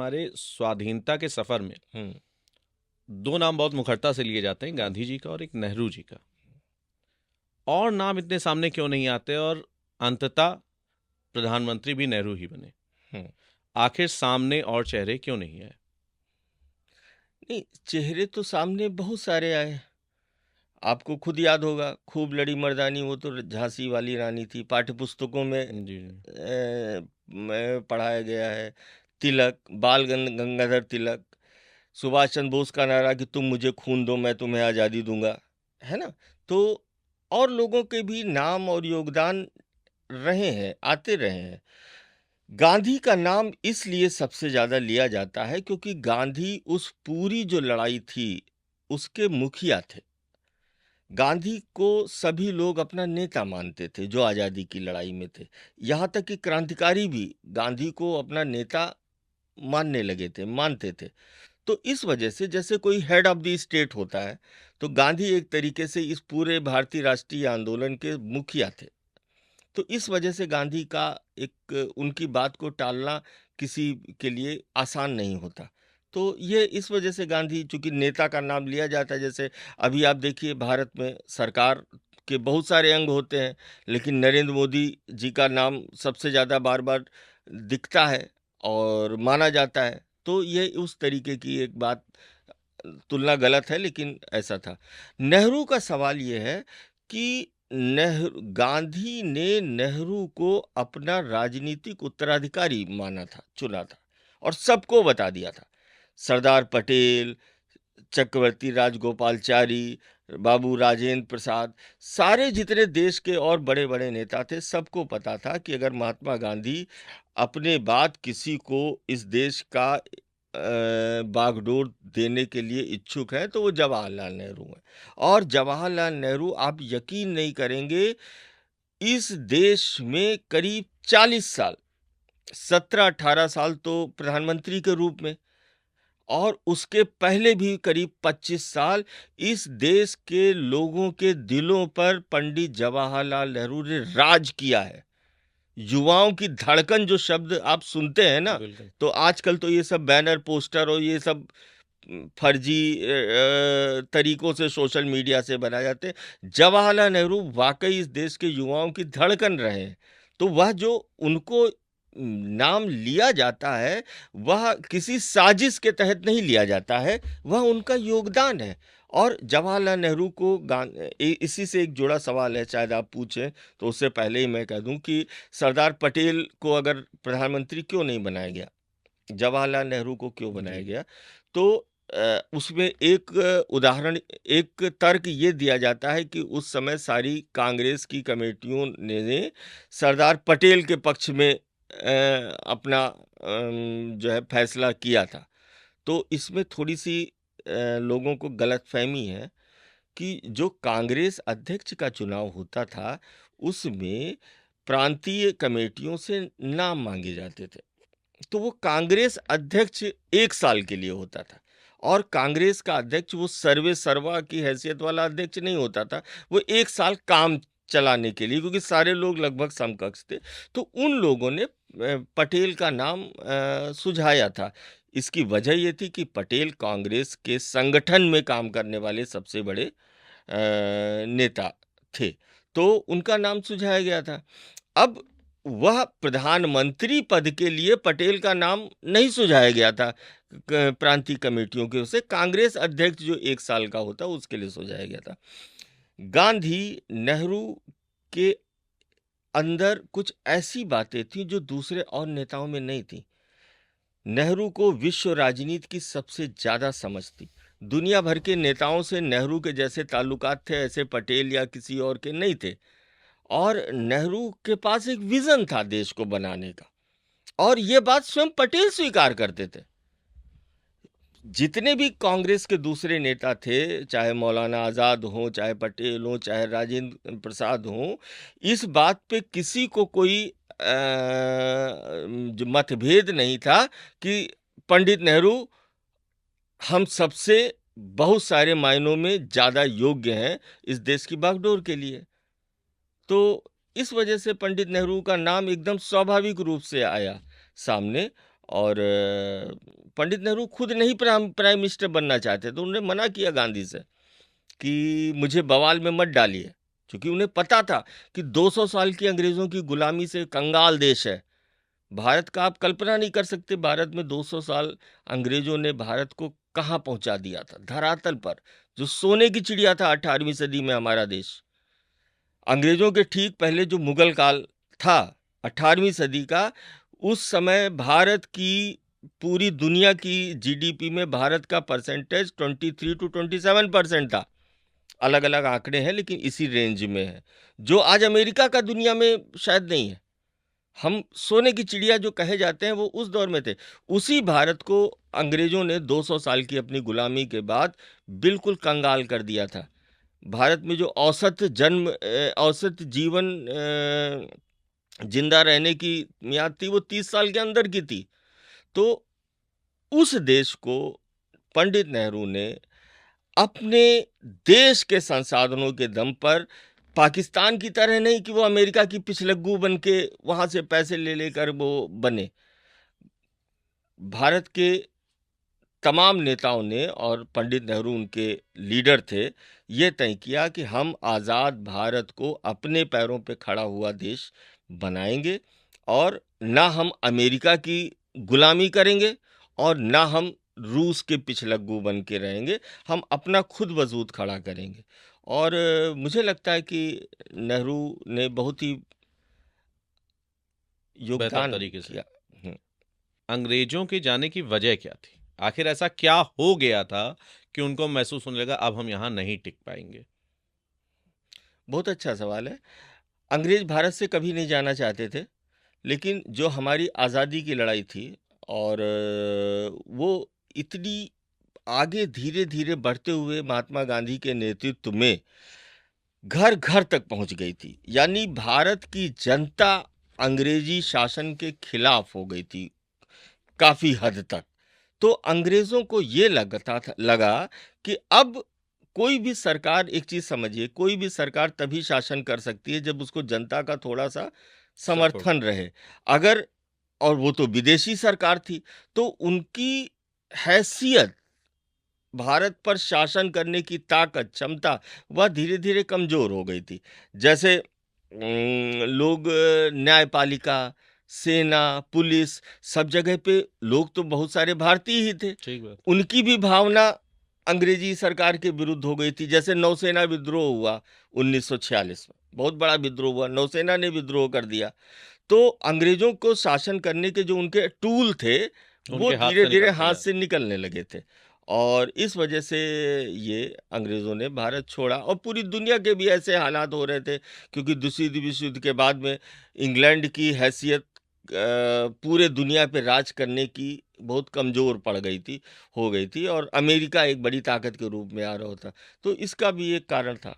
हमारे स्वाधीनता के सफर में हम्म। दो नाम बहुत मुखरता से लिए जाते हैं, गांधी जी का और एक नेहरू जी का। और नाम इतने सामने क्यों नहीं आते, और अंततः प्रधानमंत्री भी नेहरू ही बने। हम्म। आखिर सामने और चेहरे क्यों नहीं आए? नहीं, चेहरे तो सामने बहुत सारे आए। आपको खुद याद होगा, खूब लड़ी मर्दानी, वो तो झांसी वाली रानी थी, पाठ्य पुस्तकों में जी। में पढ़ाया गया है। तिलक, गंगाधर तिलक, सुभाष चंद्र बोस का नारा कि तुम मुझे खून दो मैं तुम्हें आज़ादी दूंगा, है ना। तो और लोगों के भी नाम और योगदान रहे हैं, आते रहे हैं। गांधी का नाम इसलिए सबसे ज्यादा लिया जाता है क्योंकि गांधी उस पूरी जो लड़ाई थी उसके मुखिया थे। गांधी को सभी लोग अपना नेता मानते थे जो आजादी की लड़ाई में थे। यहाँ तक कि क्रांतिकारी भी गांधी को अपना नेता मानने लगे थे, मानते थे। तो इस वजह से जैसे कोई हेड ऑफ द स्टेट होता है, तो गांधी एक तरीके से इस पूरे भारतीय राष्ट्रीय आंदोलन के मुखिया थे। तो इस वजह से गांधी का एक उनकी बात को टालना किसी के लिए आसान नहीं होता। तो ये इस वजह से गांधी, चूंकि नेता का नाम लिया जाता है, जैसे अभी आप देखिए भारत में सरकार के बहुत सारे अंग होते हैं, लेकिन नरेंद्र मोदी जी का नाम सबसे ज़्यादा बार बार दिखता है और माना जाता है। तो ये उस तरीके की एक बात, तुलना गलत है लेकिन ऐसा था। नेहरू का सवाल ये है कि नेहरू गांधी ने नेहरू को अपना राजनीतिक उत्तराधिकारी माना था, चुना था और सबको बता दिया था। सरदार पटेल, चक्रवर्ती राजगोपालचारी, बाबू राजेंद्र प्रसाद, सारे जितने देश के और बड़े बड़े नेता थे, सबको पता था कि अगर महात्मा गांधी अपने बाद किसी को इस देश का बागडोर देने के लिए इच्छुक है तो वो जवाहरलाल नेहरू है। और जवाहरलाल नेहरू, आप यकीन नहीं करेंगे, इस देश में करीब 40 साल, 17-18 साल तो प्रधानमंत्री के रूप में, और उसके पहले भी करीब 25 साल इस देश के लोगों के दिलों पर पंडित जवाहरलाल नेहरू ने राज किया है। युवाओं की धड़कन जो शब्द आप सुनते हैं ना, बिल्कुल। तो आजकल तो ये सब बैनर पोस्टर और ये सब फर्जी तरीकों से सोशल मीडिया से बनाए जाते हैं। जवाहरलाल नेहरू वाकई इस देश के युवाओं की धड़कन रहे हैं। तो वह जो उनको नाम लिया जाता है, वह किसी साजिश के तहत नहीं लिया जाता है, वह उनका योगदान है। और जवाहरलाल नेहरू को इसी से एक जुड़ा सवाल है, शायद आप पूछें, तो उससे पहले ही मैं कह दूं कि सरदार पटेल को अगर प्रधानमंत्री क्यों नहीं बनाया गया, जवाहरलाल नेहरू को क्यों बनाया जी। गया, तो उसमें एक उदाहरण, एक तर्क ये दिया जाता है कि उस समय सारी कांग्रेस की कमेटियों ने सरदार पटेल के पक्ष में अपना जो है फैसला किया था। तो इसमें थोड़ी सी लोगों को गलतफहमी है कि जो कांग्रेस अध्यक्ष का चुनाव होता था उसमें प्रांतीय कमेटियों से नाम मांगे जाते थे। तो वो कांग्रेस अध्यक्ष 1 साल के लिए होता था, और कांग्रेस का अध्यक्ष वो सर्वे सर्वा की हैसियत वाला अध्यक्ष नहीं होता था, वो 1 साल काम चलाने के लिए, क्योंकि सारे लोग लगभग समकक्ष थे। तो उन लोगों ने पटेल का नाम सुझाया था। इसकी वजह ये थी कि पटेल कांग्रेस के संगठन में काम करने वाले सबसे बड़े नेता थे, तो उनका नाम सुझाया गया था। अब वह प्रधानमंत्री पद के लिए पटेल का नाम नहीं सुझाया गया था प्रांतीय कमेटियों के, उसे कांग्रेस अध्यक्ष जो 1 साल का होता उसके लिए सुझाया गया था। गांधी, नेहरू के अंदर कुछ ऐसी बातें थी जो दूसरे और नेताओं में नहीं थी। नेहरू को विश्व राजनीति की सबसे ज्यादा समझ थी। दुनिया भर के नेताओं से नेहरू के जैसे ताल्लुकात थे, ऐसे पटेल या किसी और के नहीं थे। और नेहरू के पास एक विजन था देश को बनाने का, और ये बात स्वयं पटेल स्वीकार करते थे। जितने भी कांग्रेस के दूसरे नेता थे, चाहे मौलाना आजाद हो, चाहे पटेल हो, चाहे राजेंद्र प्रसाद हो, इस बात पे किसी को कोई जो मतभेद नहीं था कि पंडित नेहरू हम सबसे बहुत सारे मायनों में ज्यादा योग्य हैं इस देश की बागडोर के लिए। तो इस वजह से पंडित नेहरू का नाम एकदम स्वाभाविक रूप से आया सामने। और पंडित नेहरू खुद नहीं प्राइम मिनिस्टर बनना चाहते, तो उन्होंने मना किया गांधी से कि मुझे बवाल में मत डालिए, क्योंकि उन्हें पता था कि 200 साल की अंग्रेजों की गुलामी से कंगाल देश है भारत का। आप कल्पना नहीं कर सकते भारत में 200 साल अंग्रेजों ने भारत को कहाँ पहुंचा दिया था, धरातल पर, जो सोने की चिड़िया था 18वीं सदी में हमारा देश। अंग्रेजों के ठीक पहले जो मुगल काल था 18वीं सदी का, उस समय भारत की, पूरी दुनिया की जीडीपी में भारत का परसेंटेज 23 to 27% था। अलग अलग आंकड़े हैं लेकिन इसी रेंज में है, जो आज अमेरिका का दुनिया में शायद नहीं है। हम सोने की चिड़िया जो कहे जाते हैं वो उस दौर में थे। उसी भारत को अंग्रेजों ने 200 साल की अपनी गुलामी के बाद बिल्कुल कंगाल कर दिया था। भारत में जो औसत जीवन जिंदा रहने की मियाद थी वो 30 साल के अंदर की थी। तो उस देश को पंडित नेहरू ने अपने देश के संसाधनों के दम पर, पाकिस्तान की तरह नहीं कि वो अमेरिका की पिछलग्गू बन के वहां से पैसे ले लेकर वो बने। भारत के तमाम नेताओं ने, और पंडित नेहरू उनके लीडर थे, ये तय किया कि हम आज़ाद भारत को अपने पैरों पे खड़ा हुआ देश बनाएंगे, और ना हम अमेरिका की गुलामी करेंगे और ना हम रूस के पिछलग्गू बन के रहेंगे, हम अपना खुद वजूद खड़ा करेंगे। और मुझे लगता है कि नेहरू ने बहुत ही बेहतर योगदान तरीके से। किया। हम्म। अंग्रेजों के जाने की वजह क्या थी? आखिर ऐसा क्या हो गया था कि उनको महसूस होने लगा अब हम यहाँ नहीं टिक पाएंगे? बहुत अच्छा सवाल है। अंग्रेज भारत से कभी नहीं जाना चाहते थे, लेकिन जो हमारी आज़ादी की लड़ाई थी, और वो इतनी आगे धीरे धीरे बढ़ते हुए महात्मा गांधी के नेतृत्व में घर घर तक पहुंच गई थी। यानी भारत की जनता अंग्रेजी शासन के खिलाफ हो गई थी काफी हद तक। तो अंग्रेजों को ये लगा कि अब कोई भी सरकार, एक चीज समझिए, कोई भी सरकार तभी शासन कर सकती है जब उसको जनता का थोड़ा सा सपोर्ट। समर्थन रहे। अगर, और वो तो विदेशी सरकार थी, तो उनकी हैसियत, भारत पर शासन करने की ताकत, क्षमता, वह धीरे धीरे कमजोर हो गई थी। जैसे लोग, न्यायपालिका, सेना, पुलिस, सब जगह पे लोग तो बहुत सारे भारतीय ही थे। ठीक बात। उनकी भी भावना अंग्रेजी सरकार के विरुद्ध हो गई थी। जैसे नौसेना विद्रोह हुआ 1946 में, बहुत बड़ा विद्रोह हुआ, नौसेना ने विद्रोह कर दिया। तो अंग्रेजों को शासन करने के जो उनके टूल थे वो उनके हाथ धीरे से धीरे निकलते हाथ जा से निकलने लगे थे, और इस वजह से ये अंग्रेजों ने भारत छोड़ा। और पूरी दुनिया के भी ऐसे हालात हो रहे थे, क्योंकि दूसरी विश्व युद्ध के बाद में इंग्लैंड की हैसियत पूरे दुनिया पे राज करने की बहुत कमजोर पड़ गई थी, हो गई थी, और अमेरिका एक बड़ी ताकत के रूप में आ रहा था। तो इसका भी एक कारण था।